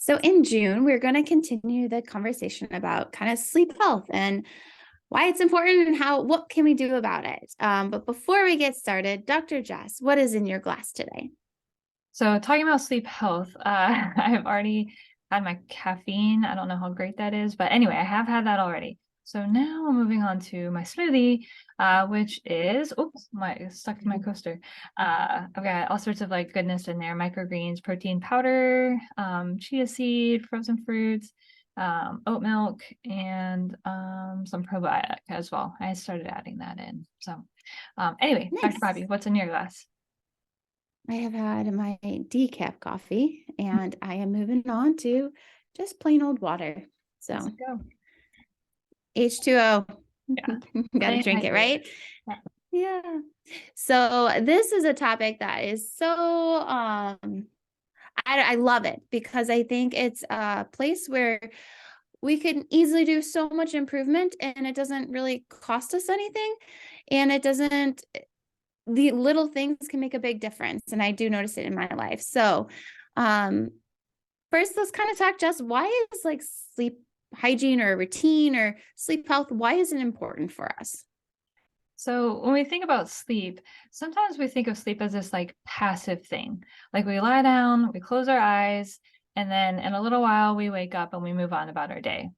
So in June, we're going to continue the conversation about kind of sleep health and why it's important and what can we do about it. But before we get started, Dr. Jess, what is in your glass today? So talking about sleep health, I've already had my caffeine. I don't know how great that is, but anyway, I have had that already. So now I'm moving on to my smoothie, which is, stuck to my coaster. I've got all sorts of like goodness in there, microgreens, protein powder, chia seed, frozen fruits, oat milk, and some probiotic as well. I started adding that in. So anyway, Dr. Nice. Bobbie, what's in your glass? I have had my decaf coffee and I am moving on to just plain old water. Let's So go. H2O, Yeah. got to Staying drink it, hydrated. right? Yeah. Yeah. So this is a topic that is so, I love it because I think it's a place where we can easily do so much improvement and it doesn't really cost us anything. And it doesn't, the little things can make a big difference. And I do notice it in my life. So, um, first, let's kind of talk, Jess, why is like sleep hygiene or routine or sleep health, why is it important for us? So when we think about sleep, sometimes we think of sleep as this like passive thing. Like we lie down, we close our eyes, and then in a little while we wake up and we move on about our day.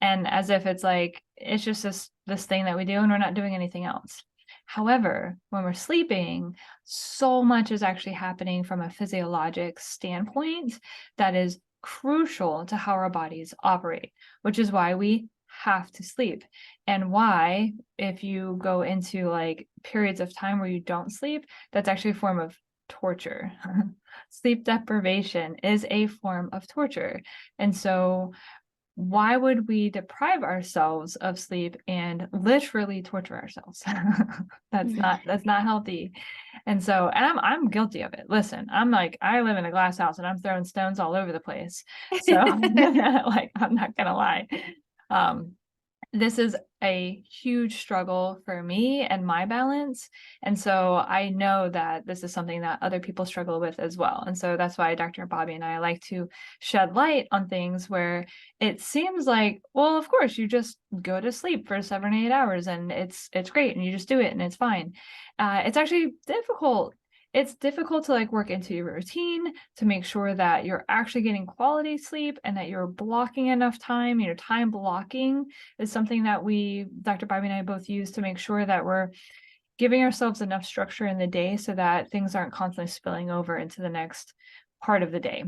And as if it's like it's just this thing that we do and we're not doing anything else. However, when we're sleeping, so much is actually happening from a physiologic standpoint that is crucial to how our bodies operate, which is why we have to sleep. And why, if you go into like periods of time where you don't sleep, that's actually a form of torture. Sleep deprivation is a form of torture. And so why would we deprive ourselves of sleep and literally torture ourselves? That's not healthy. And so, and I'm guilty of it. Listen, I'm like, I live in a glass house and I'm throwing stones all over the place. So like, I'm not gonna lie. Um, this is a huge struggle for me and my balance. And so I know that this is something that other people struggle with as well. And so that's why Dr. Bobbie and I like to shed light on things where it seems like, well, of course, you just go to sleep for 7 or 8 hours and it's great and you just do it and it's fine. It's actually difficult. It's difficult to like work into your routine to make sure that you're actually getting quality sleep and that you're blocking enough time. Time blocking is something that Dr. Bobbie and I both use to make sure that we're giving ourselves enough structure in the day so that things aren't constantly spilling over into the next part of the day.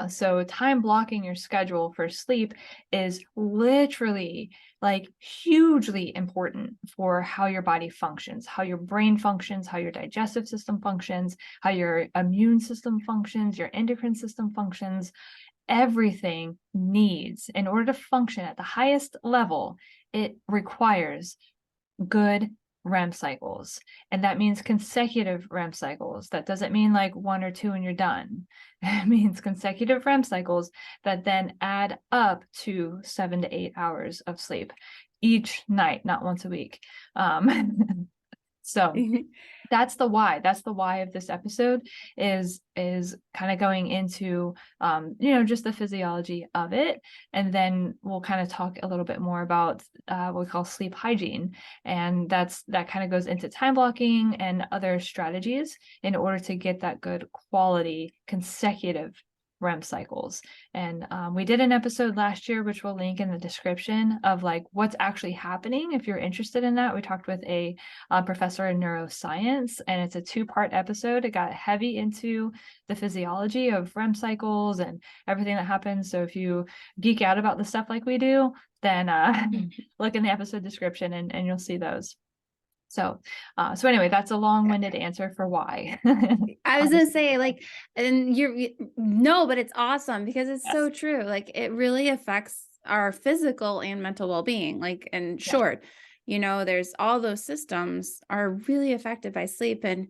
So time blocking your schedule for sleep is literally like hugely important for how your body functions, how your brain functions, how your digestive system functions, how your immune system functions, your endocrine system functions. Everything needs, in order to function at the highest level, it requires good REM cycles. And that means consecutive REM cycles. That doesn't mean like one or two and you're done. It means consecutive REM cycles that then add up to 7 to 8 hours of sleep each night, not once a week. So that's the why. That's the why of this episode is kind of going into just the physiology of it, and then we'll kind of talk a little bit more about what we call sleep hygiene, and that kind of goes into time blocking and other strategies in order to get that good quality consecutive REM cycles. And we did an episode last year, which we'll link in the description, of like what's actually happening. If you're interested in that, we talked with a professor in neuroscience, and it's a 2-part episode. It got heavy into the physiology of REM cycles and everything that happens. So if you geek out about the stuff like we do, then look in the episode description and you'll see those. So anyway, that's a long-winded answer for why. I was gonna say, like, and no, but it's awesome because it's Yes. so true. Like, it really affects our physical and mental well-being. Like, in Yeah. short, there's all those systems are really affected by sleep. And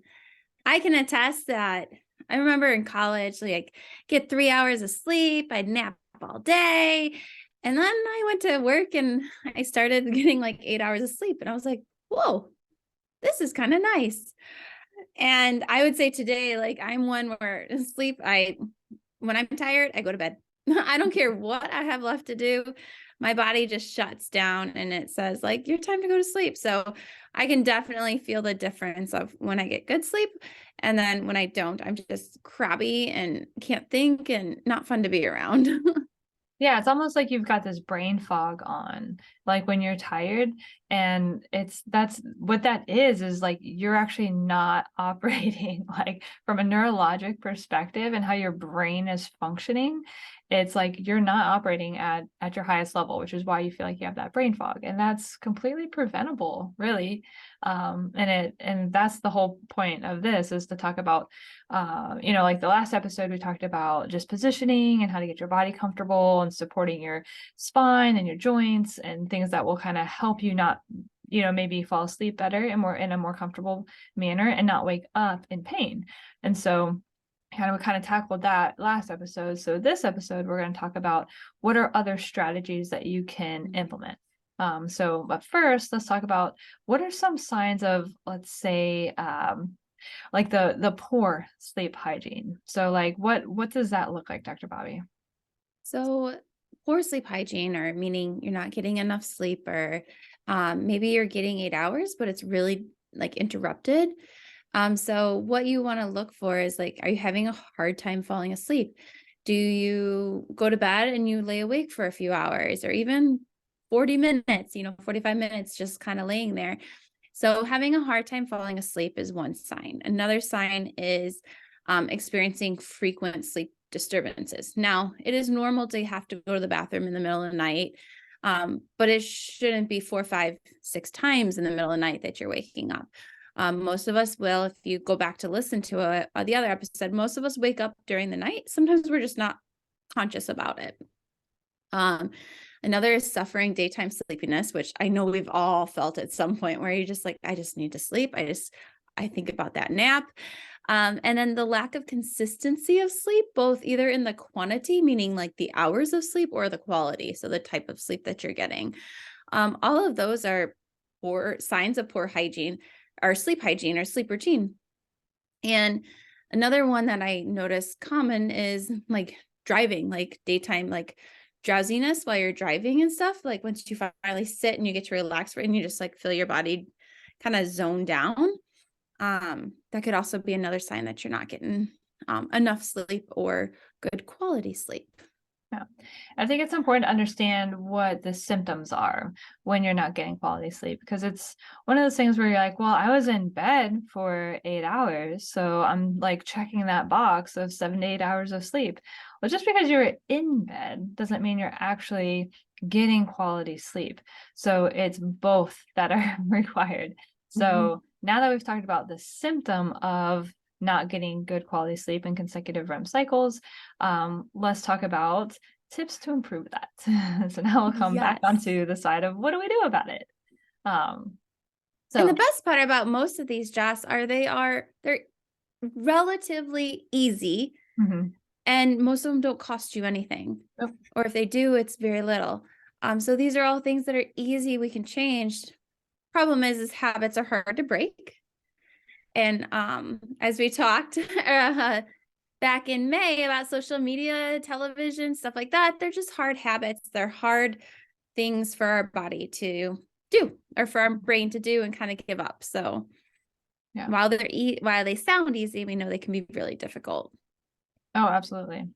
I can attest that I remember in college, like, get 3 hours of sleep, I'd nap all day. And then I went to work and I started getting like 8 hours of sleep. And I was like, whoa, this is kind of nice. And I would say today, like, I'm one where when I'm tired, I go to bed. I don't care what I have left to do. My body just shuts down and it says like, your time to go to sleep. So I can definitely feel the difference of when I get good sleep. And then when I don't, I'm just crabby and can't think and not fun to be around. Yeah, it's almost like you've got this brain fog on, like when you're tired. And that's what that is like you're actually not operating like from a neurologic perspective and how your brain is functioning. It's like you're not operating at your highest level, which is why you feel like you have that brain fog. And that's completely preventable, really. And that's the whole point of this, is to talk about like the last episode, we talked about just positioning and how to get your body comfortable and supporting your spine and your joints and things that will kind of help you not, maybe fall asleep better and more in a more comfortable manner and not wake up in pain. And so we kind of tackled that last episode. So this episode, we're going to talk about what are other strategies that you can implement. But first, let's talk about what are some signs of, let's say, like the poor sleep hygiene. So like what does that look like, Dr. Bobbie? So poor sleep hygiene, or meaning you're not getting enough sleep, or maybe you're getting 8 hours, but it's really like interrupted. So what you want to look for is like, are you having a hard time falling asleep? Do you go to bed and you lay awake for a few hours, or even 40 minutes, 45 minutes, just kind of laying there? So having a hard time falling asleep is one sign. Another sign is experiencing frequent sleep disturbances. Now, it is normal to have to go to the bathroom in the middle of the night, but it shouldn't be 4, 5, 6 times in the middle of the night that you're waking up. Most of us will, if you go back to listen to the other episode, most of us wake up during the night. Sometimes we're just not conscious about it. Another is suffering daytime sleepiness, which I know we've all felt at some point, where you're just like, I just need to sleep. I think about that nap. And then the lack of consistency of sleep, both either in the quantity, meaning like the hours of sleep, or the quality, so the type of sleep that you're getting. All of those are poor signs of poor hygiene, or sleep hygiene, or sleep routine. And another one that I notice common is like driving, like daytime, like drowsiness while you're driving and stuff. Like once you finally sit and you get to relax, and you just like feel your body kind of zone down. That could also be another sign that you're not getting enough sleep or good quality sleep. Yeah. I think it's important to understand what the symptoms are when you're not getting quality sleep, because it's one of those things where you're like, well, I was in bed for 8 hours, so I'm like checking that box of 7 to 8 hours of sleep. Well, just because you're in bed doesn't mean you're actually getting quality sleep. So it's both that are required. So now that we've talked about the symptom of not getting good quality sleep and consecutive REM cycles, let's talk about tips to improve that. So now we'll come back onto the side of what do we do about it. And the best part about most of these, Jess, they're relatively easy, and most of them don't cost you anything. Or if they do, it's very little. So these are all things that are easy, we can change. Problem is habits are hard to break. And as we talked back in May about social media, television, stuff like that, they're just hard habits. They're hard things for our body to do, or for our brain to do and kind of give up. So while they sound easy, we know they can be really difficult. Oh, absolutely.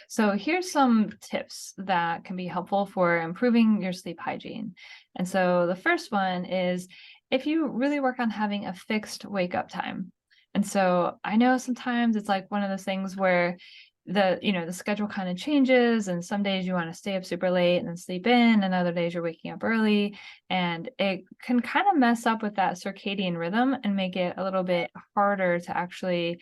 So here's some tips that can be helpful for improving your sleep hygiene. And so the first one is, if you really work on having a fixed wake up time. And so I know sometimes it's like one of those things where the schedule kind of changes, and some days you want to stay up super late and then sleep in, and other days you're waking up early, and it can kind of mess up with that circadian rhythm and make it a little bit harder to actually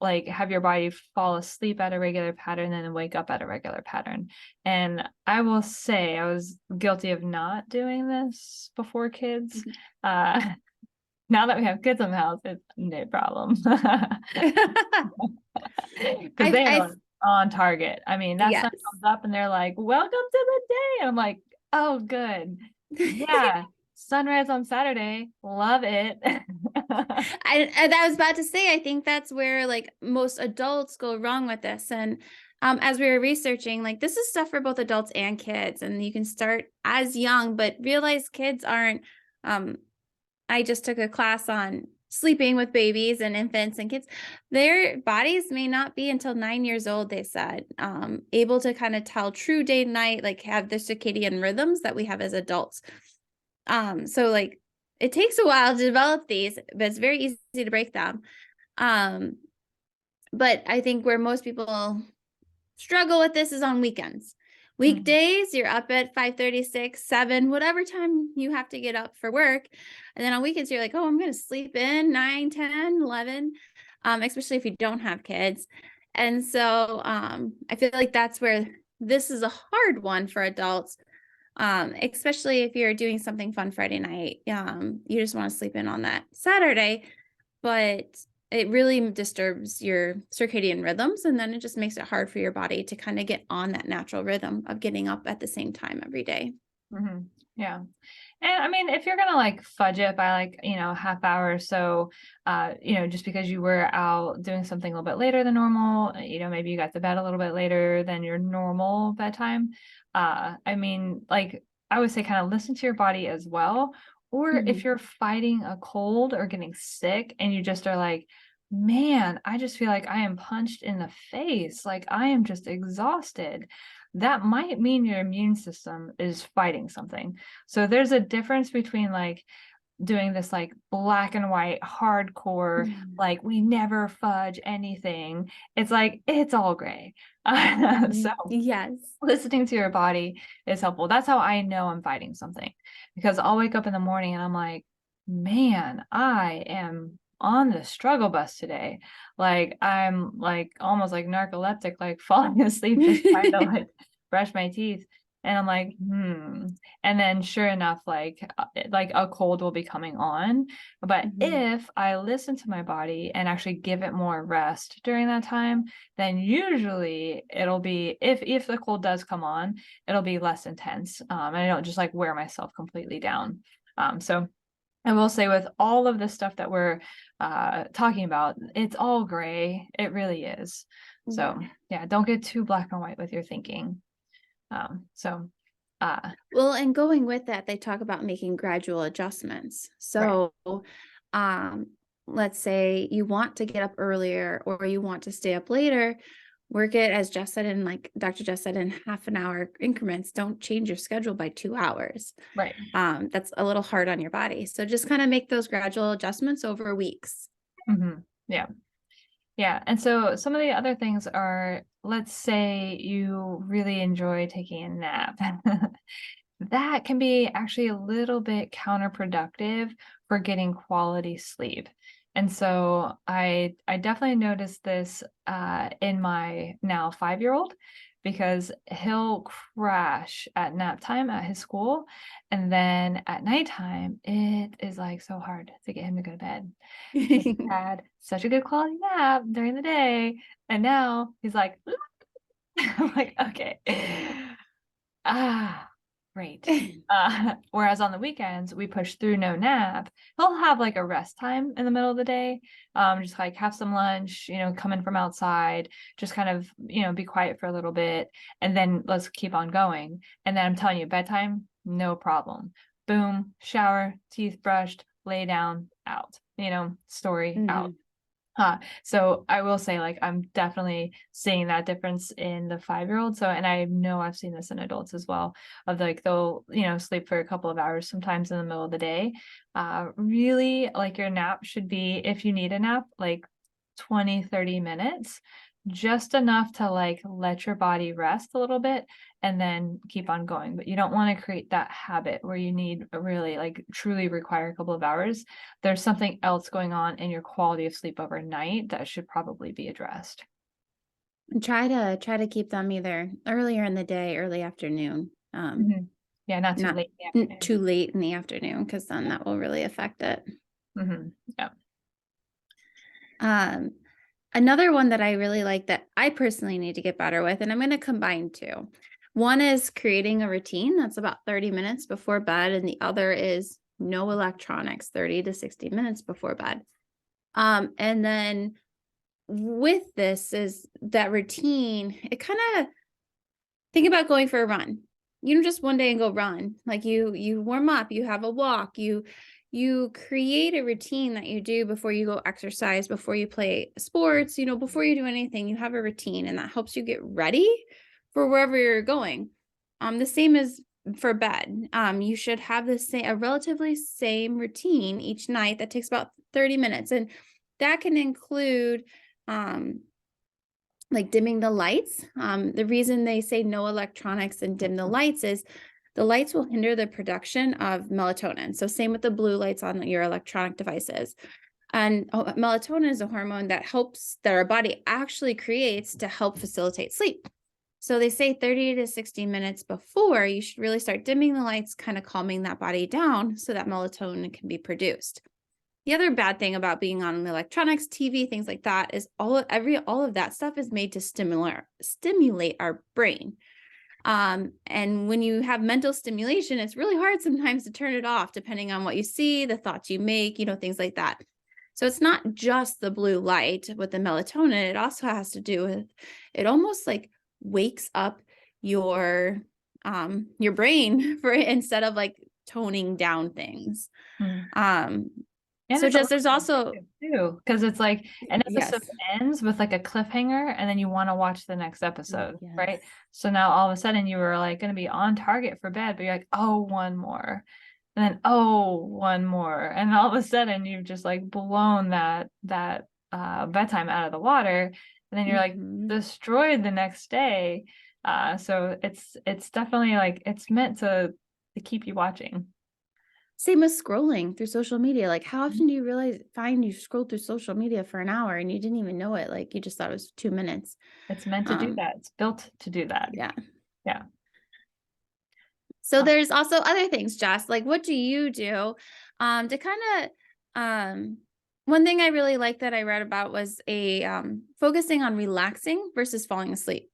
like have your body fall asleep at a regular pattern and then wake up at a regular pattern. And I will say I was guilty of not doing this before kids. Now that we have kids in the house, it's no problem. Because they are on target. I mean, that sun comes up and they're like, welcome to the day. And I'm like, oh, good. Yeah. Sunrise on Saturday. Love it. I was about to say, I think that's where like most adults go wrong with this. And as we were researching, like this is stuff for both adults and kids, and you can start as young, but realize kids aren't, I just took a class on sleeping with babies and infants and kids. Their bodies may not be until 9 years old, they said, able to kind of tell true day and night, like have the circadian rhythms that we have as adults. So like it takes a while to develop these, but it's very easy to break them. But I think where most people struggle with this is on weekends. Weekdays, you're up at 5:30, 6, 7, whatever time you have to get up for work. And then on weekends, you're like, oh, I'm going to sleep in 9, 10, 11, especially if you don't have kids. And so I feel like that's where this is a hard one for adults, especially if you're doing something fun Friday night. You just want to sleep in on that Saturday, but it really disturbs your circadian rhythms, and then it just makes it hard for your body to kind of get on that natural rhythm of getting up at the same time every day. Yeah. And I mean, if you're gonna like fudge it by like, half hour or so, just because you were out doing something a little bit later than normal, maybe you got to bed a little bit later than your normal bedtime. I mean, like I would say kind of listen to your body as well. Or if you're fighting a cold or getting sick and you just are like, man, I just feel like I am punched in the face. Like I am just exhausted. That might mean your immune system is fighting something. So there's a difference between like doing this like black and white hardcore, like we never fudge anything. It's like, it's all gray. So yes, listening to your body is helpful. That's how I know I'm fighting something, because I'll wake up in the morning and I'm like, man, I am on the struggle bus today. Like I'm like almost like narcoleptic, like falling asleep, just trying to like brush my teeth. And I'm like, And then sure enough, like a cold will be coming on. But if I listen to my body and actually give it more rest during that time, then usually it'll be, if the cold does come on, it'll be less intense. And I don't just like wear myself completely down. So I will say with all of the stuff that we're talking about, it's all gray. It really is. So yeah, don't get too black and white with your thinking. Well, and going with that, they talk about making gradual adjustments. So, let's say you want to get up earlier or you want to stay up later, work it, as Jess said, in like Dr. Jess said, in half an hour increments. Don't change your schedule by 2 hours. Right. That's a little hard on your body. So just kind of make those gradual adjustments over weeks. Yeah. Yeah. And so some of the other things are, let's say you really enjoy taking a nap. That can be actually a little bit counterproductive for getting quality sleep. And so I definitely noticed this in my now 5-year-old, because he'll crash at nap time at his school. And then at nighttime, it is like so hard to get him to go to bed. He had such a good quality nap during the day. And now he's like, I'm like, okay. Great. Whereas on the weekends, we push through no nap. He'll have like a rest time in the middle of the day. Just like have some lunch, come in from outside, just kind of, be quiet for a little bit, and then let's keep on going. And then I'm telling you, bedtime, no problem. Boom, shower, teeth brushed, lay down, out, story out. So I will say, like, I'm definitely seeing that difference in the 5-year-old. So, and I know I've seen this in adults as well, of like, they'll, sleep for a couple of hours, sometimes in the middle of the day. Really, like, your nap should be, if you need a nap, like 20-30 minutes, just enough to like let your body rest a little bit and then keep on going. But you don't want to create that habit where you need really like truly require a couple of hours. There's something else going on in your quality of sleep overnight that should probably be addressed. And try to keep them either earlier in the day, early afternoon. Yeah, not too late in the afternoon. Too late in the afternoon, because then that will really affect it. Yeah. Another one that I really like that I personally need to get better with, and I'm going to combine two. One is creating a routine that's about 30 minutes before bed, and the other is no electronics, 30 to 60 minutes before bed. And then with this is that routine, it kind of, think about going for a run. You don't just one day and go run. Like you warm up, you have a walk, you create a routine that you do before you go exercise, before you play sports, before you do anything, you have a routine, and that helps you get ready for wherever you're going. The same as for bed. You should have a relatively same routine each night that takes about 30 minutes. And that can include like dimming the lights. The reason they say no electronics and dim the lights is the lights will hinder the production of melatonin. So same with the blue lights on your electronic devices. And melatonin is a hormone that our body actually creates to help facilitate sleep. So they say 30 to 60 minutes before, you should really start dimming the lights, kind of calming that body down so that melatonin can be produced. The other bad thing about being on electronics, TV, things like that is all of that stuff is made to stimulate our brain. And when you have mental stimulation, it's really hard sometimes to turn it off, depending on what you see, the thoughts you make, things like that. So it's not just the blue light with the melatonin. It also has to do with, it almost like wakes up your brain for it, instead of like toning down things. And So it's just there's also too, because it's like an episode yes. ends with like a cliffhanger, and then you want to watch the next episode, Yes. right? So now all of a sudden you were like going to be on target for bed, but you're like, oh, one more, and then oh, one more, and all of a sudden you've just like blown that bedtime out of the water, and then you're like destroyed the next day. So it's definitely like it's meant to keep you watching. Same with scrolling through social media. Like, how often do you find you scrolled through social media for an hour and you didn't even know it? Like, you just thought it was 2 minutes. It's meant to do that. It's built to do that. Yeah. Yeah. So there's also other things, Jess. Like, what do you do to kind of one thing I really like that I read about was focusing on relaxing versus falling asleep.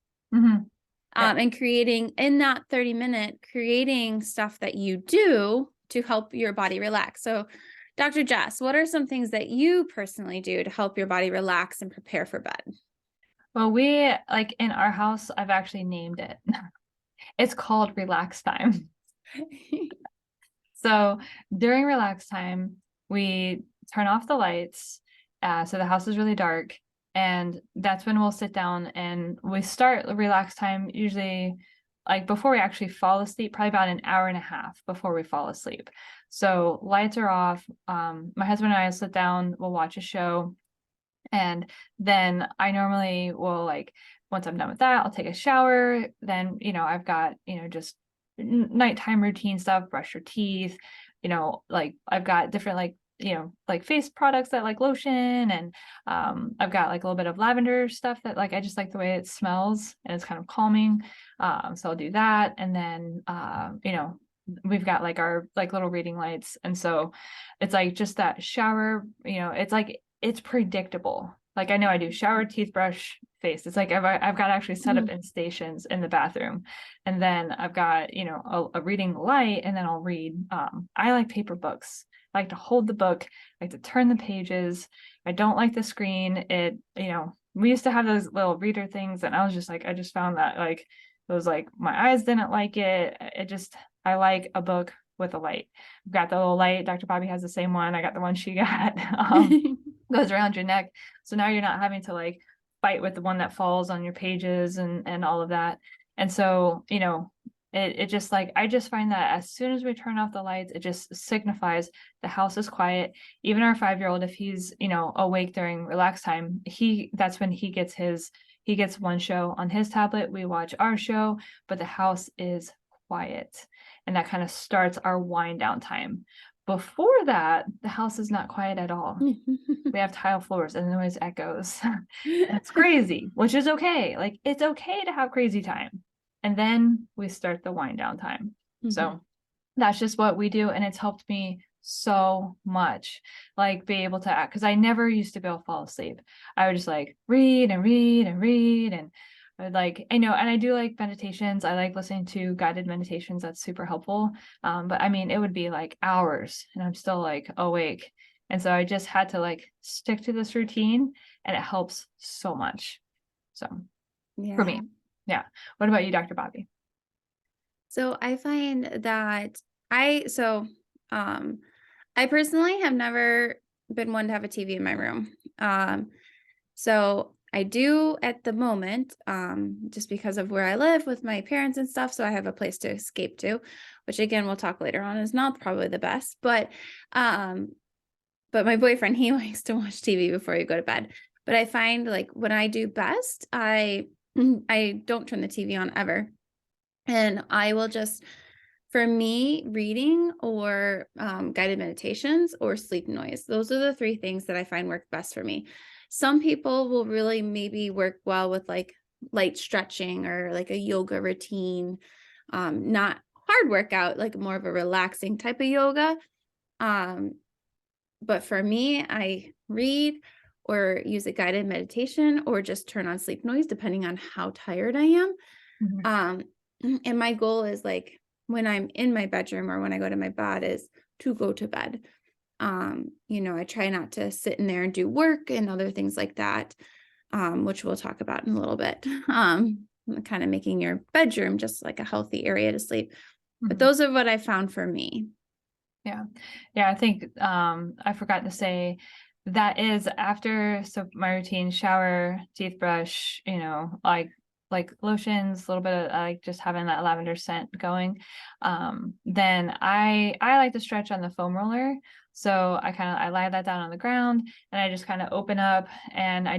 And creating in that 30-minute, creating stuff that you do to help your body relax. So Dr. Jess, what are some things that you personally do to help your body relax and prepare for bed? Well, we like in our house, I've actually named it. It's called relax time. So during relax time, we turn off the lights. So the house is really dark. And that's when we'll sit down and we start relax time usually like before we actually fall asleep, probably about an hour and a half before we fall asleep. So lights are off. My husband and I sit down, we'll watch a show. And then I normally will like, once I'm done with that, I'll take a shower. Then, I've got, just nighttime routine stuff, brush your teeth, like I've got different like face products that like lotion, and I've got like a little bit of lavender stuff that like I just like the way it smells and it's kind of calming. So I'll do that, and then we've got like our like little reading lights, and so it's like just that shower, it's like it's predictable. Like I know I do shower, teeth brush, face. It's like I've got actually set up in stations in the bathroom, and then I've got a reading light, and then I'll read. I like paper books. I like to hold the book. I like to turn the pages. I don't like the screen. We used to have those little reader things, and I was just like, I just found that like it was like my eyes didn't like it. I like a book with a light. I've got the little light. Dr. Bobbie has the same one. I got the one she got. Goes around your neck. So now you're not having to like fight with the one that falls on your pages and all of that. And so, it just like, I just find that as soon as we turn off the lights, it just signifies the house is quiet. Even our 5-year-old, if he's, awake during relax time, that's when he gets one show on his tablet. We watch our show, but the house is quiet. And that kind of starts our wind down time. Before that, the house is not quiet at all. We have tile floors and the noise echoes. It's crazy, which is okay. Like it's okay to have crazy time. And then we start the wind down time. So that's just what we do. And it's helped me so much, like be able to act, because I never used to be able to fall asleep. I would just like read and read and read, and I would like, and I do like meditations. I like listening to guided meditations. That's super helpful. But I mean, it would be like hours and I'm still like awake. And so I just had to like stick to this routine, and it helps so much. So for Yeah. me. Yeah. What about you, Dr. Bobbie? So I find that I so I personally have never been one to have a TV in my room. So I do at the moment, just because of where I live with my parents and stuff. So I have a place to escape to, which again we'll talk later on is not probably the best. Um, but my boyfriend, he likes to watch TV before you go to bed. But I find like when I do best, I don't turn the TV on ever. And I will just, for me, reading or guided meditations or sleep noise. Those are the three things that I find work best for me. Some people will really maybe work well with like light stretching or like a yoga routine, not hard workout, like more of a relaxing type of yoga. Um, but for me, I read or use a guided meditation or just turn on sleep noise, depending on how tired I am. Mhm. Um, and my goal is like when I'm in my bedroom or when I go to my bed is to go to bed. I try not to sit in there and do work and other things like that, which we'll talk about in a little bit. Kind of making your bedroom just like a healthy area to sleep. But Mhm. those are what I found for me. Yeah. Yeah, I think I forgot to say that is after, so my routine: shower, teeth brush, like lotions, a little bit of like just having that lavender scent going. Then I like to stretch on the foam roller. So I lie that down on the ground, and I just kind of open up, and I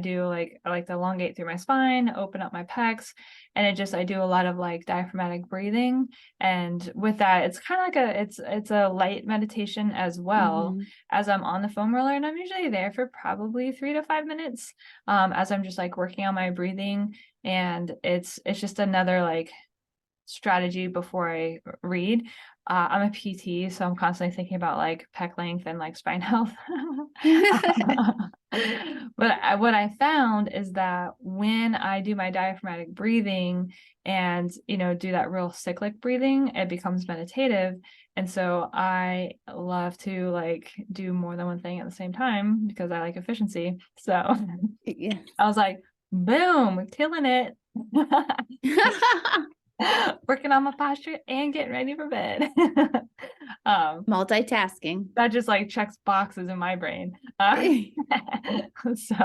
like to elongate through my spine, open up my pecs, and I do a lot of like diaphragmatic breathing. And with that, it's kind of like it's a light meditation as well, Mhm. as I'm on the foam roller, and I'm usually there for probably 3 to 5 minutes, as I'm just like working on my breathing. And it's just another like strategy before I read. I'm a PT, so I'm constantly thinking about like pec length and like spine health. But what I found is that when I do my diaphragmatic breathing and, do that real cyclic breathing, it becomes meditative. And so I love to like do more than one thing at the same time because I like efficiency. So Yeah. I was like, boom, killing it. Working on my posture and getting ready for bed. um, Multitasking. that just like checks boxes in my brain. So,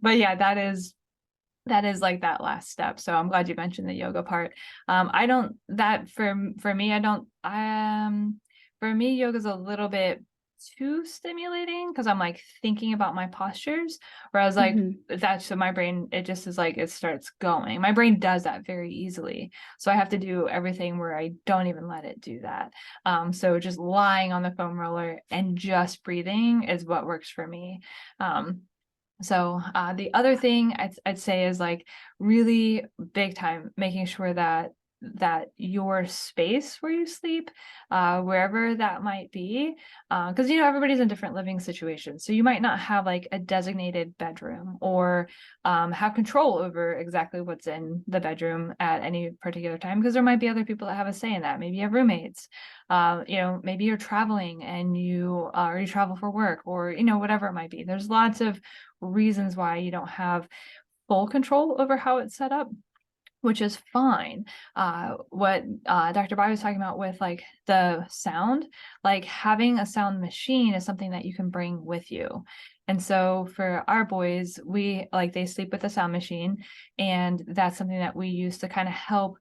but yeah, that is like that last step. So I'm glad you mentioned the yoga part. I don't that for me, I don't for me, yoga's a little bit too stimulating because I'm like thinking about my postures. Whereas like Mhm. that's, so my brain, it just is like it starts going. My brain does that very easily. So I have to do everything where I don't even let it do that. So just lying on the foam roller and just breathing is what works for me. So the other thing I'd say is like really big time making sure that your space where you sleep, wherever that might be, because everybody's in different living situations, so you might not have like a designated bedroom or have control over exactly what's in the bedroom at any particular time, because there might be other people that have a say in that. Maybe you have roommates, maybe you're traveling and you travel for work, or whatever it might be. There's lots of reasons why you don't have full control over how it's set up, which is fine. What Dr. Bai was talking about with like the sound, like having a sound machine is something that you can bring with you. And so for our boys, they sleep with a sound machine, and that's something that we use to kind of help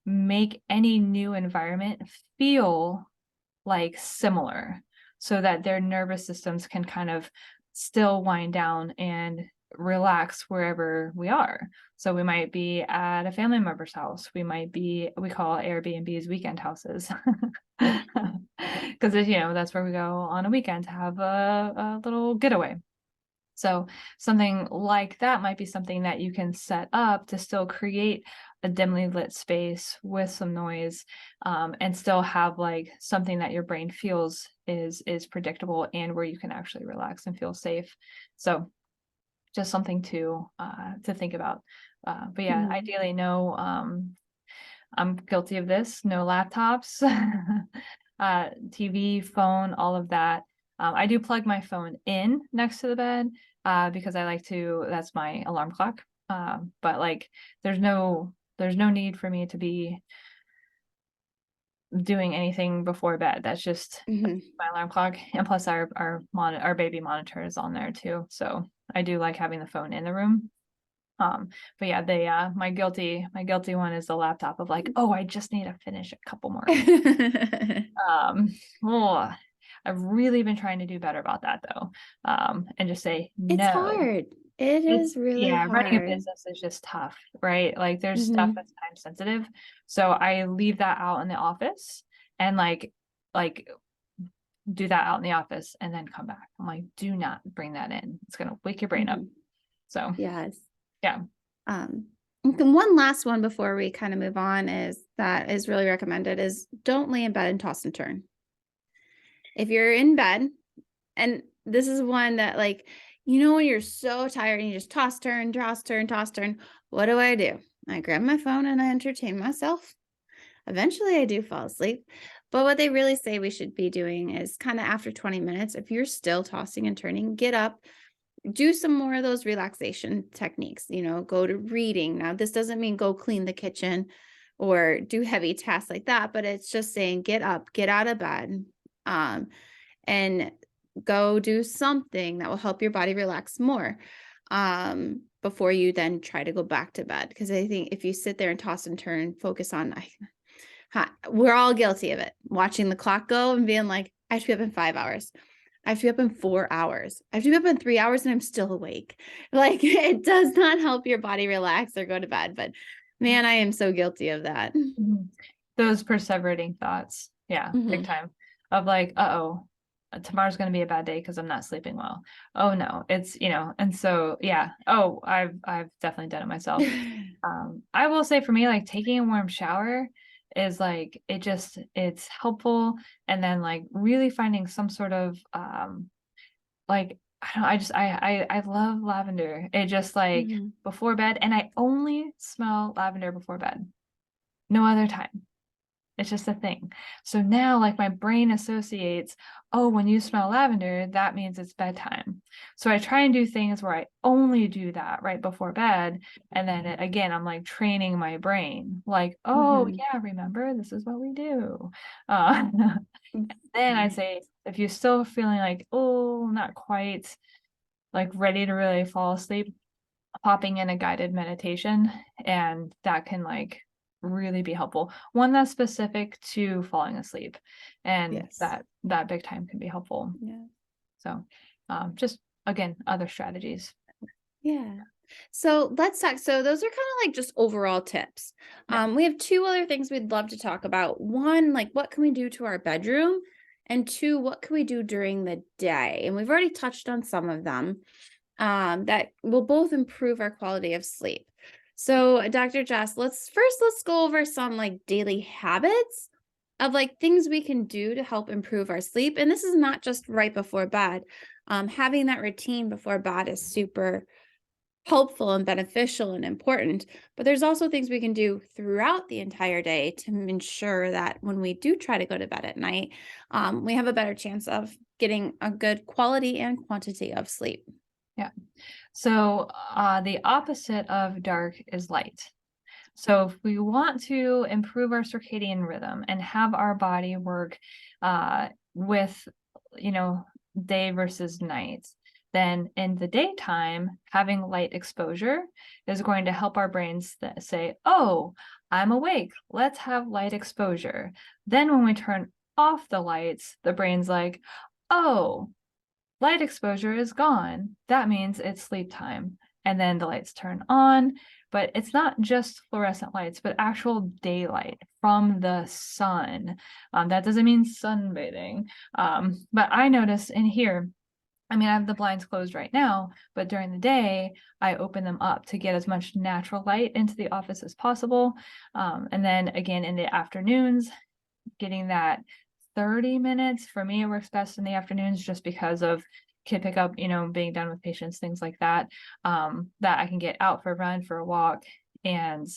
make any new environment feel like similar, so that their nervous systems can kind of still wind down and relax wherever we are. So we might be at a family member's house. We call Airbnbs weekend houses. Because that's where we go on a weekend to have a little getaway. So something like that might be something that you can set up to still create a dimly lit space with some noise, and still have like something that your brain feels is predictable and where you can actually relax and feel safe. So just something to think about. But yeah, Mhm. ideally no. I'm guilty of this. No laptops, TV, phone, all of that. I do plug my phone in next to the bed because I like to, that's my alarm clock. But like there's no need for me to be doing anything before bed. That's just Hmm. my alarm clock. And plus our baby monitor is on there too. So I do like having the phone in the room. But yeah, they my guilty one is the laptop of like, oh, I just need to finish a couple more minutes. Um, oh, I've really been trying to do better about that though. And just say It's no. hard. It It's is really yeah, running a hard. business is just tough, right? Like there's stuff Hmm. that's time sensitive. So I leave that out in the office and like do that out in the office and then come back. I'm like, do not bring that in. It's gonna wake your brain up. Hmm. So Yes. yeah. Um, and one last one before we kind of move on is that is really recommended is don't lay in bed and toss and turn. If you're in bed, and this is one that like, when you're so tired and you just toss, turn, toss, turn, toss, turn, what do? I grab my phone and I entertain myself. Eventually I do fall asleep. But what they really say we should be doing is kind of after 20 minutes, if you're still tossing and turning, get up, do some more of those relaxation techniques, go to reading. Now, this doesn't mean go clean the kitchen or do heavy tasks like that, but it's just saying get up, get out of bed, and go do something that will help your body relax more before you then try to go back to bed. Because I think if you sit there and toss and turn, focus on, we're all guilty of it, watching the clock go and being like, I should be up in 5 hours. I have to be up in 4 hours. I have to be up in 3 hours and I'm still awake. Like it does not help your body relax or go to bed. But man, I am so guilty of that. Mhm. Those perseverating thoughts. Yeah, big Hmm. time. Of like, uh-oh, tomorrow's going to be a bad day because I'm not sleeping well. Oh no, it's, and so yeah. Oh, I've definitely done it myself. I will say for me, like taking a warm shower is like it's helpful. And then like really finding some sort of like I don't know, I love lavender. It just like Hmm. before bed, and I only smell lavender before bed. No other time. It's just a thing. So now, like, my brain associates, oh, when you smell lavender, that means it's bedtime. So I try and do things where I only do that right before bed. And then again, I'm like training my brain, like, oh, Hmm. yeah, remember, this is what we do. Uh, then I say, if you're still feeling like, oh, not quite like ready to really fall asleep, popping in a guided meditation, and that can like really be helpful, one that's specific to falling asleep, and Yes. that big time can be helpful. Yeah. So just again, other strategies. Yeah. So let's talk. So those are kind of like just overall tips. Yeah. We have two other things we'd love to talk about. One, like what can we do to our bedroom? And two, what can we do during the day? And we've already touched on some of them that will both improve our quality of sleep. So, Dr. Jess, let's go over some like daily habits of like things we can do to help improve our sleep. And this is not just right before bed. Having that routine before bed is super helpful and beneficial and important, but there's also things we can do throughout the entire day to ensure that when we do try to go to bed at night, we have a better chance of getting a good quality and quantity of sleep. Yeah. So the opposite of dark is light. So if we want to improve our circadian rhythm and have our body work with, you know, day versus night, then in the daytime, having light exposure is going to help our brains say, oh, I'm awake. Let's have light exposure. Then when we turn off the lights, the brain's like, oh, light exposure is gone. That means it's sleep time. And then the lights turn on, but it's not just fluorescent lights, but actual daylight from the sun. That doesn't mean sunbathing. But I notice in here, I mean, I have the blinds closed right now, but during the day, I open them up to get as much natural light into the office as possible. And then again, in the afternoons, getting that 30 minutes. For me, it works best in the afternoons just because of kid pickup, being done with patients, things like that, that I can get out for a run, for a walk, and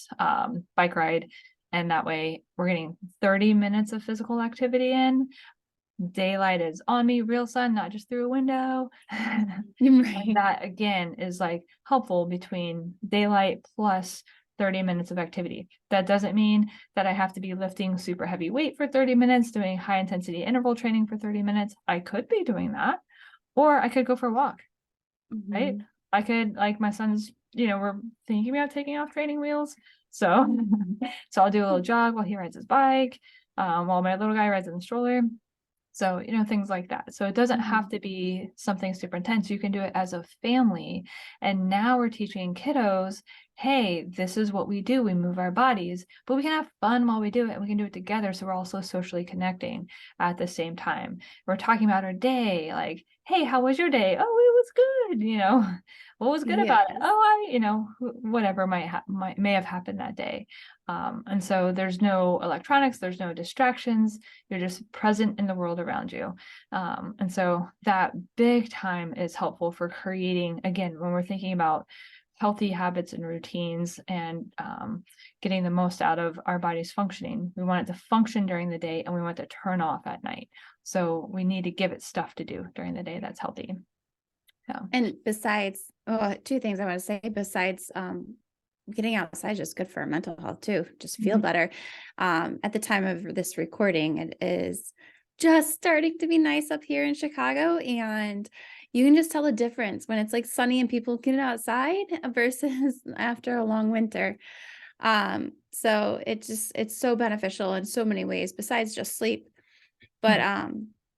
bike ride. And that way we're getting 30 minutes of physical activity in. daylight is on me, real sun, not just through a window. And Right. that again is like helpful between daylight plus 30 minutes of activity. That doesn't mean that I have to be lifting super heavy weight for 30 minutes, doing high intensity interval training for 30 minutes. I could be doing that, or I could go for a walk, right? Mhm. I could, like my son's, we're thinking about taking off training wheels. So, so I'll do a little jog while he rides his bike, while my little guy rides in the stroller. So, things like that. So it doesn't have Mhm. to be something super intense. You can do it as a family. And now we're teaching kiddos, hey, this is what we do. We move our bodies, but we can have fun while we do it, and we can do it together. So we're also socially connecting at the same time. We're talking about our day, like, hey, how was your day? Oh, it was good. What was good about it? Yes. Oh, whatever may have happened that day. And so there's no electronics, there's no distractions. You're just present in the world around you. And so that big time is helpful for creating, again, when we're thinking about healthy habits and routines and getting the most out of our body's functioning. We want it to function during the day and we want it to turn off at night. So we need to give it stuff to do during the day that's healthy. So. And besides, oh, two things I want to say. Besides, getting outside is just good for our mental health too. Just feel Mhm. better. At the time of this recording, it is just starting to be nice up here in Chicago, and you can just tell the difference when it's like sunny and people get outside versus after a long winter. So it's so beneficial in so many ways besides just sleep. But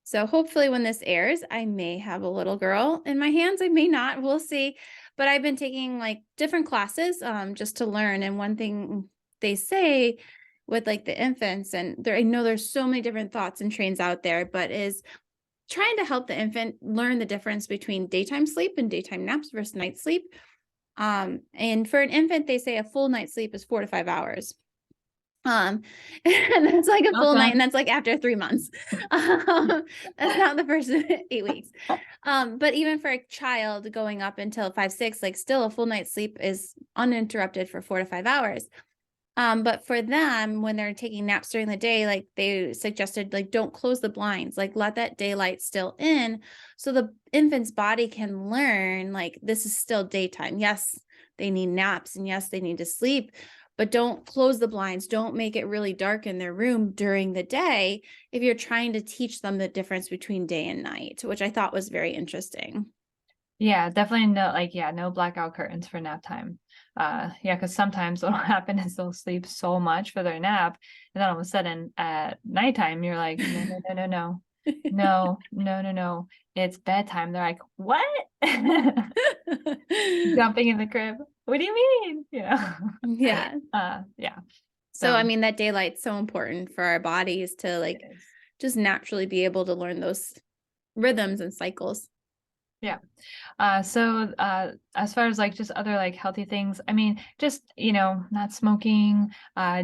so hopefully when this airs, I may have a little girl in my hands. I may not. We'll see. But I've been taking like different classes just to learn. And one thing they say with like the infants, and there I know there's so many different thoughts and trains out there, but is trying to help the infant learn the difference between daytime sleep and daytime naps versus night sleep. And for an infant, they say a full night's sleep is 4 to 5 hours. Um, and that's like a full night, and Awesome. that's like after 3 months. That's not the first 8 weeks. But even for a child going up until 5, 6, like still a full night's sleep is uninterrupted for 4 to 5 hours. But for them, when they're taking naps during the day, like they suggested, like don't close the blinds, like let that daylight still in, so the infant's body can learn like this is still daytime. Yes, they need naps, and yes, they need to sleep, but don't close the blinds. Don't make it really dark in their room during the day if you're trying to teach them the difference between day and night, which I thought was very interesting. Yeah, definitely no blackout curtains for nap time. Yeah, because sometimes what'll happen is they'll sleep so much for their nap, and then all of a sudden at nighttime, you're like, no, no, no, no, no, no, no, no, no, it's bedtime. They're like, what? Jumping in the crib. What do you mean? Yeah. Yeah. So, I So mean, that daylight's so important for our bodies to it like is. just naturally be able to learn those rhythms and cycles. Yeah. So as far as like just other like healthy things, I mean, just, not smoking,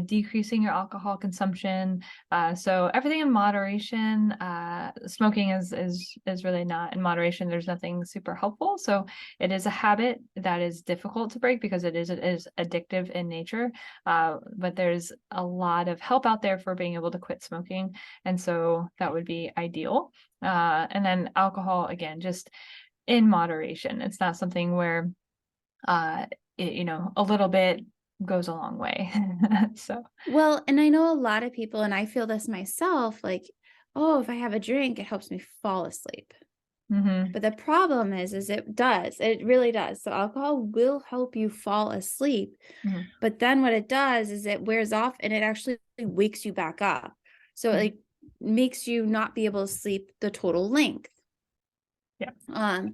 decreasing your alcohol consumption. So everything in moderation. Smoking is really not in moderation. There's nothing super helpful. So it is a habit that is difficult to break because it is addictive in nature. But there's a lot of help out there for being able to quit smoking. And so that would be ideal. And then alcohol, again, just in moderation. It's not something where uh a little bit goes a long way. So Well, and I know a lot of people, and I feel this myself, like, oh, if I have a drink, it helps me fall asleep. mhm, But the problem is it does, it really does. So alcohol will help you fall asleep. mhm, But then what it does is it wears off and it actually wakes you back up. So it mhm. like makes you not be able to sleep the total length. Yeah. Um,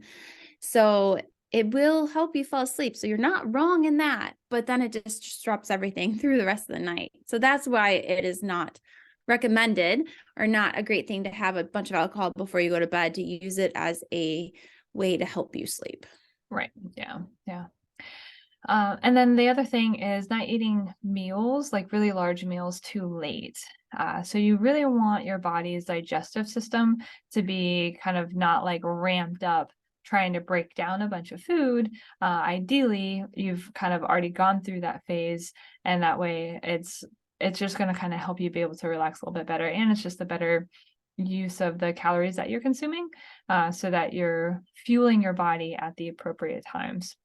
so it will help you fall asleep. So you're not wrong in that, but then it just disrupts everything through the rest of the night. So that's why it is not recommended or not a great thing to have a bunch of alcohol before you go to bed, to use it as a way to help you sleep. Right. Yeah. Yeah. And then the other thing is not eating meals, like really large meals, too late. So you really want your body's digestive system to be kind of not like ramped up trying to break down a bunch of food. Ideally, you've kind of already gone through that phase, and that way it's just going to kind of help you be able to relax a little bit better, and it's just a better use of the calories that you're consuming, so that you're fueling your body at the appropriate times.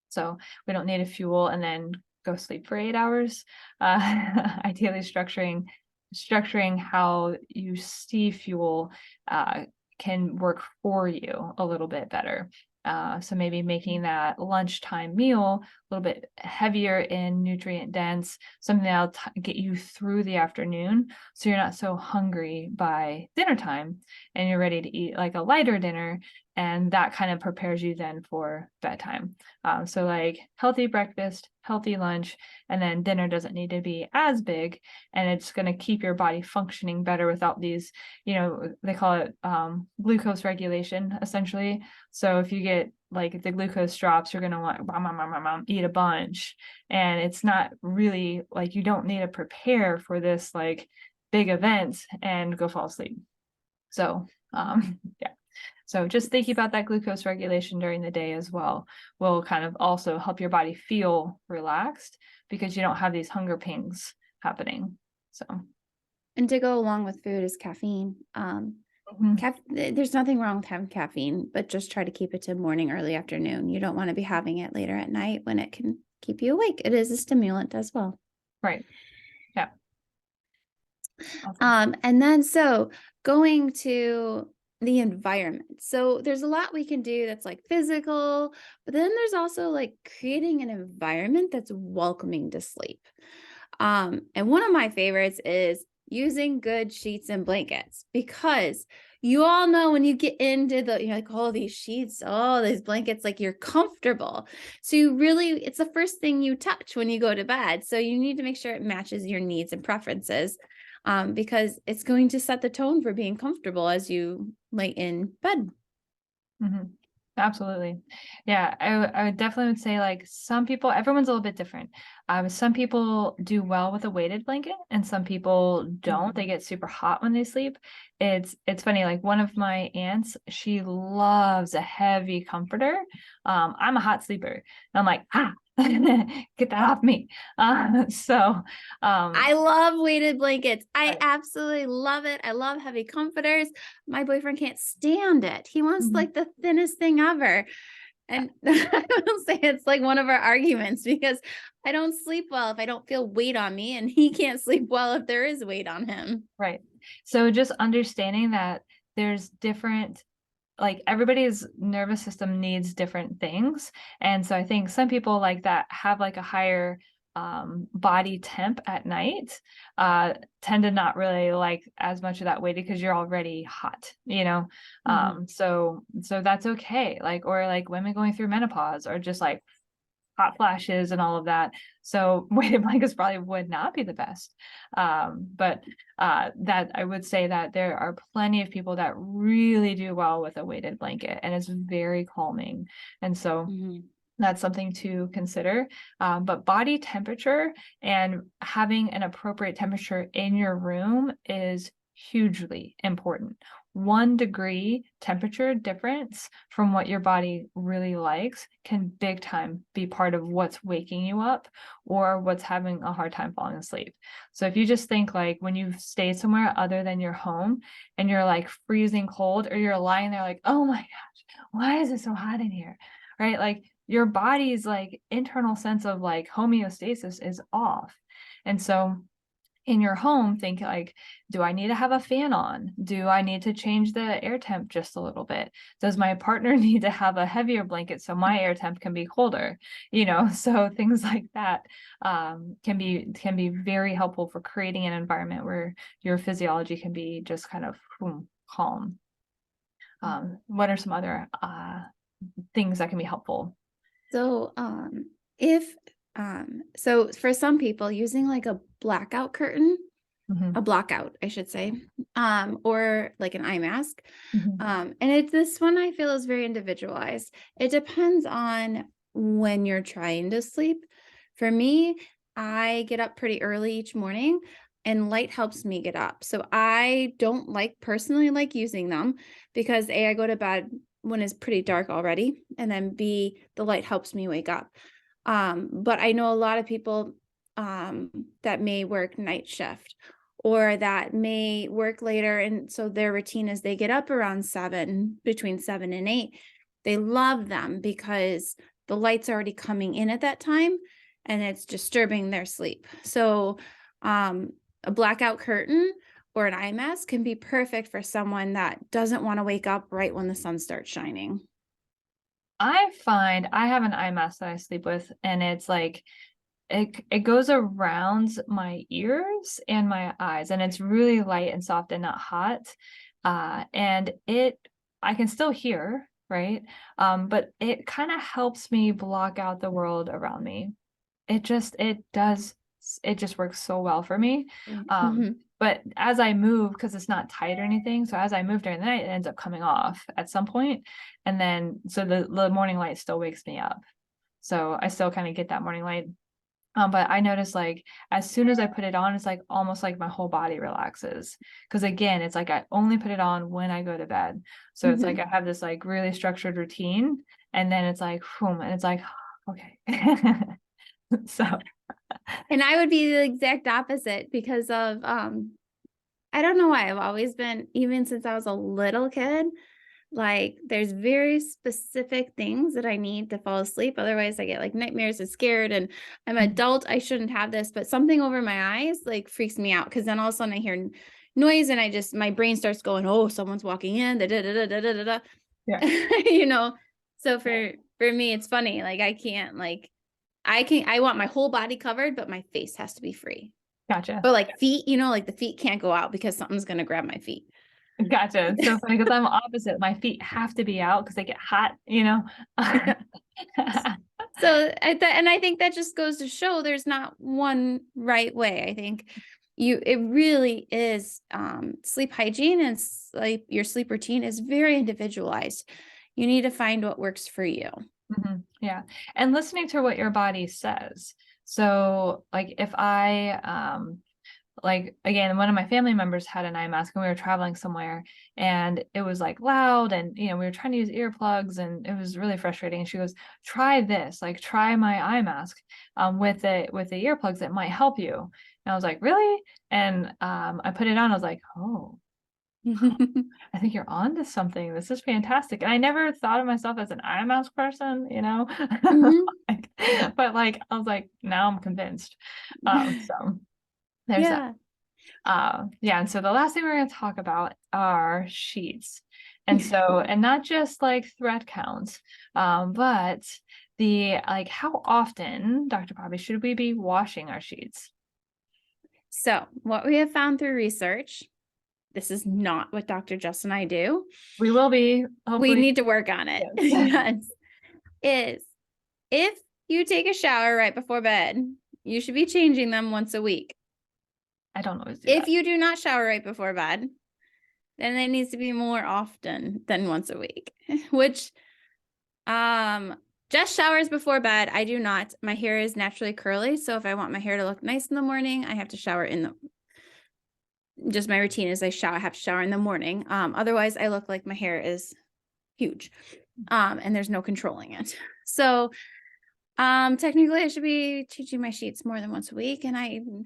So we don't need to fuel and then go sleep for 8 hours. Ideally, structuring how you see fuel can work for you a little bit better. So maybe making that lunchtime meal a little bit heavier in nutrient dense, something that'll get you through the afternoon, so you're not so hungry by dinner time and you're ready to eat like a lighter dinner, and that kind of prepares you then for bedtime. So like healthy breakfast, healthy lunch, and then dinner doesn't need to be as big, and it's going to keep your body functioning better without these, they call it glucose regulation, essentially. So if you get like the glucose drops, you're going to want eat a bunch, and it's not really like, you don't need to prepare for this like big event and go fall asleep. So yeah. So just thinking about that glucose regulation during the day as well will kind of also help your body feel relaxed, because you don't have these hunger pangs happening. So, And to go along with food is caffeine. There's nothing wrong with having caffeine, but just try to keep it to morning, early afternoon. You don't want to be having it later at night when it can keep you awake. It is a stimulant as well. Right. Yeah. Awesome. And then so going to the environment. So there's a lot we can do that's like physical, but then there's also like creating an environment that's welcoming to sleep. And one of my favorites is using good sheets and blankets, because you all know when you get into you're like, oh, these sheets, oh, these blankets, like you're comfortable. So it's the first thing you touch when you go to bed. So you need to make sure it matches your needs and preferences, because it's going to set the tone for being comfortable as you lay in bed. Mm-hmm. Absolutely. Yeah, I would definitely would say like some people, everyone's a little bit different. Some people do well with a weighted blanket and some people don't. They get super hot when they sleep. It's funny, like one of my aunts, she loves a heavy comforter. I'm a hot sleeper. And I'm like, get that off me. I love weighted blankets. I absolutely love it. I love heavy comforters. My boyfriend can't stand it. He wants like the thinnest thing ever. And I will say it's like one of our arguments, because I don't sleep well if I don't feel weight on me, and he can't sleep well if there is weight on him. Right. So just understanding that there's different, like everybody's nervous system needs different things. And so I think some people like that have like a higher body temp at night tend to not really like as much of that weight, because you're already hot, so that's okay. Like, or like women going through menopause, or just like hot flashes and all of that. So weighted blankets probably would not be the best. But that I would say that there are plenty of people that really do well with a weighted blanket, and it's very calming. And so that's something to consider. But body temperature and having an appropriate temperature in your room is hugely important. 1 degree temperature difference from what your body really likes can big time be part of what's waking you up or what's having a hard time falling asleep. So if you just think like when you've stayed somewhere other than your home and you're like freezing cold, or you're lying there like, oh my gosh, why is it so hot in here? Right? Like your body's like internal sense of like homeostasis is off. And so in your home, think like, do I need to have a fan on? Do I need to change the air temp just a little bit? Does my partner need to have a heavier blanket so my air temp can be colder? So things like that can be very helpful for creating an environment where your physiology can be just kind of calm. What are some other things that can be helpful? So, so for some people, using like a blackout curtain, a blockout, I should say, or like an eye mask. And this one I feel is very individualized. It depends on when you're trying to sleep. For me, I get up pretty early each morning, and light helps me get up. So I don't personally like using them, because A, I go to bed when it's pretty dark already, and then B, the light helps me wake up. But I know a lot of people that may work night shift, or that may work later. And so their routine is they get up around 7, between 7 and 8. They love them because the light's already coming in at that time and it's disturbing their sleep. So a blackout curtain or an eye mask can be perfect for someone that doesn't want to wake up right when the sun starts shining. I find I have an eye mask that I sleep with, and it's like it goes around my ears and my eyes, and it's really light and soft and not hot. And I can still hear, right? But it kind of helps me block out the world around me. It just works so well for me. Mm-hmm. But as I move, because it's not tight or anything, so as I move during the night, it ends up coming off at some point. And then so the morning light still wakes me up. So I still kind of get that morning light. But I notice, like, as soon as I put it on, it's like almost like my whole body relaxes. Because again, it's like I only put it on when I go to bed. So it's like I have this like really structured routine, and then it's like, boom, and it's like, okay. So And I would be the exact opposite because of I don't know why I've always been, even since I was a little kid, like there's very specific things that I need to fall asleep. Otherwise I get like nightmares and scared, and I'm an adult. I shouldn't have this, but something over my eyes like freaks me out because then all of a sudden I hear noise and my brain starts going, oh, someone's walking in, da da da da da da da. yeah. You know. So for me it's funny. Like I want my whole body covered, but my face has to be free. Gotcha. Or like feet, like the feet can't go out because something's going to grab my feet. Gotcha. It's so funny because I'm opposite. My feet have to be out because they get hot, So, and I think that just goes to show there's not one right way. I think it really is, sleep hygiene and your sleep routine is very individualized. You need to find what works for you. Yeah. And listening to what your body says. So like if like again, one of my family members had an eye mask and we were traveling somewhere and it was like loud and we were trying to use earplugs and it was really frustrating. And she goes, try this, like try my eye mask with the earplugs, it might help you. And I was like, really? And I put it on, I was like, oh, I think you're on to something. This is fantastic. And I never thought of myself as an eye mask person, but like I was like, now I'm convinced. So there's that. Yeah, and so the last thing we're going to talk about are sheets. And so, and not just like thread counts, but like how often, Dr. Bobbie, should we be washing our sheets? So what we have found through research, this is not what Dr. Jess and I do. We will be, hopefully. We need to work on it. Yes. Is if you take a shower right before bed, you should be changing them once a week. I don't always do if that. you do not shower right before bed, then it needs to be more often than once a week, which just showers before bed. I do not. My hair is naturally curly, so if I want my hair to look nice in the morning, I have to shower just my routine is I have to shower in the morning. Otherwise I look like my hair is huge, and there's no controlling it. So technically I should be changing my sheets more than once a week, and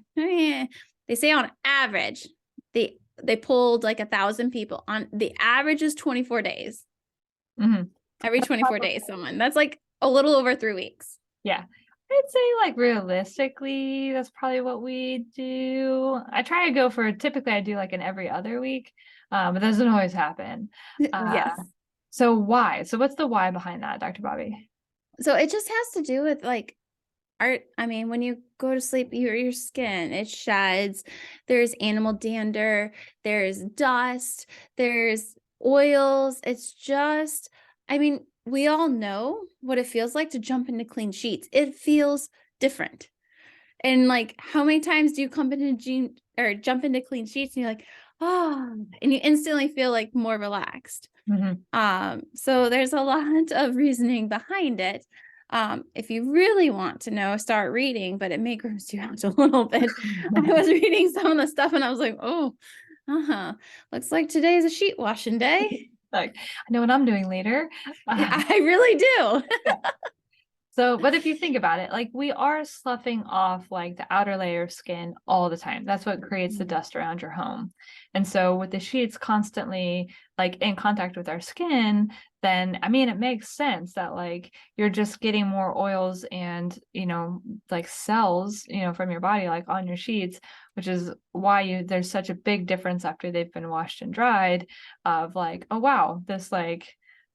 they say on average, they pulled like 1,000 people on the average is 24 days. Every 24 days, that's like a little over 3 weeks. Yeah. I'd say like realistically, that's probably what we do. I try to go for, typically I do like an every other week, but that doesn't always happen. Yes. So why? So what's the why behind that, Dr. Bobbie? So it just has to do with like when you go to sleep, your skin, it sheds, there's animal dander, there's dust, there's oils. It's just, we all know what it feels like to jump into clean sheets. It feels different. And like, how many times do you jump into clean sheets and you're like, oh, and you instantly feel like more relaxed. So there's a lot of reasoning behind it. If you really want to know, start reading, but it may gross you out a little bit. I was reading some of the stuff and I was like, oh, looks like today's a sheet washing day. Like, I know what I'm doing later. I really do. So, but if you think about it, like we are sloughing off like the outer layer of skin all the time. That's what creates the Mhm. dust around your home. And so with the sheets constantly like in contact with our skin, then I mean it makes sense that like you're just getting more oils and, like cells, from your body like on your sheets, which is why there's such a big difference after they've been washed and dried of like, oh wow, this like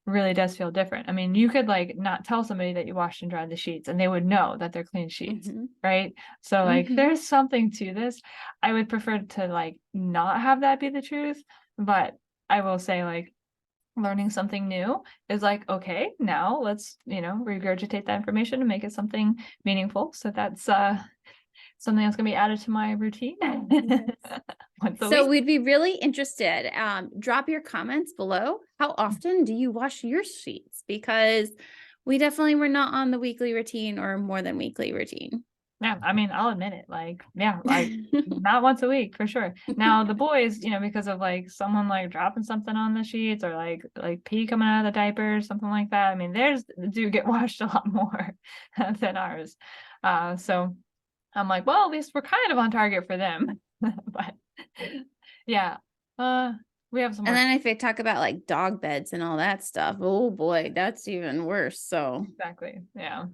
really does feel different. I mean, you could like not tell somebody that you washed and dried the sheets and they would know that they're clean sheets, Mhm. right? So like Mhm. there's something to this. I would prefer to like not have that be the truth, but I will say like learning something new is like, okay, now let's, regurgitate that information and make it something meaningful. So that's something that's gonna be added to my routine Yes. once a So week. we'd be really interested. Drop your comments below. How often do you wash your sheets? Because we definitely were not on the weekly routine or more than weekly routine. Yeah, I mean, I'll admit it. Like, yeah, like not once a week for sure. Now the boys, because of like someone like dropping something on the sheets or like pee coming out of the diaper, something like that. I mean, theirs do get washed a lot more than ours. So I'm like, well, at least we're kind of on target for them. But yeah, uh, we have some And work. then if they talk about like dog beds and all that stuff, oh boy, that's even worse. So Exactly. Yeah.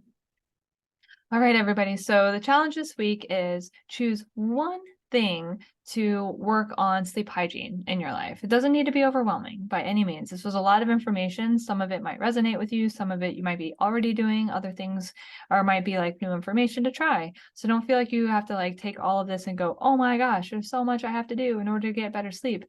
All right, everybody. So the challenge this week is choose one thing to work on sleep hygiene in your life. It doesn't need to be overwhelming by any means. This was a lot of information. Some of it might resonate with you. Some of it you might be already doing. Other things or might be like new information to try. So don't feel like you have to like take all of this and go, oh my gosh, there's so much I have to do in order to get better sleep.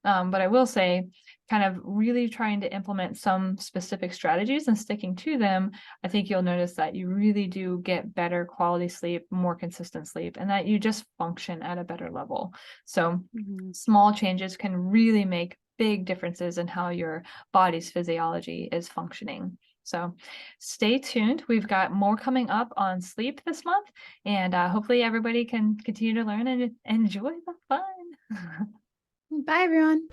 But I will say, kind of really trying to implement some specific strategies and sticking to them, I think you'll notice that you really do get better quality sleep, more consistent sleep, and that you just function at a better level. So mhm. small changes can really make big differences in how your body's physiology is functioning. So stay tuned. We've got more coming up on sleep this month, and hopefully everybody can continue to learn and enjoy the fun. Bye, everyone.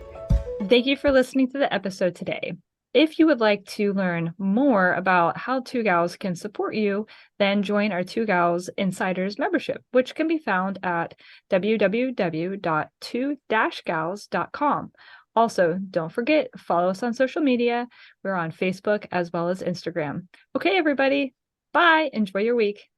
Thank you for listening to the episode today. If you would like to learn more about how Two Gals can support you, then join our Two Gals Insiders membership, which can be found at www.2-gals.com. Also, don't forget, follow us on social media. We're on Facebook as well as Instagram. Okay, everybody. Bye. Enjoy your week.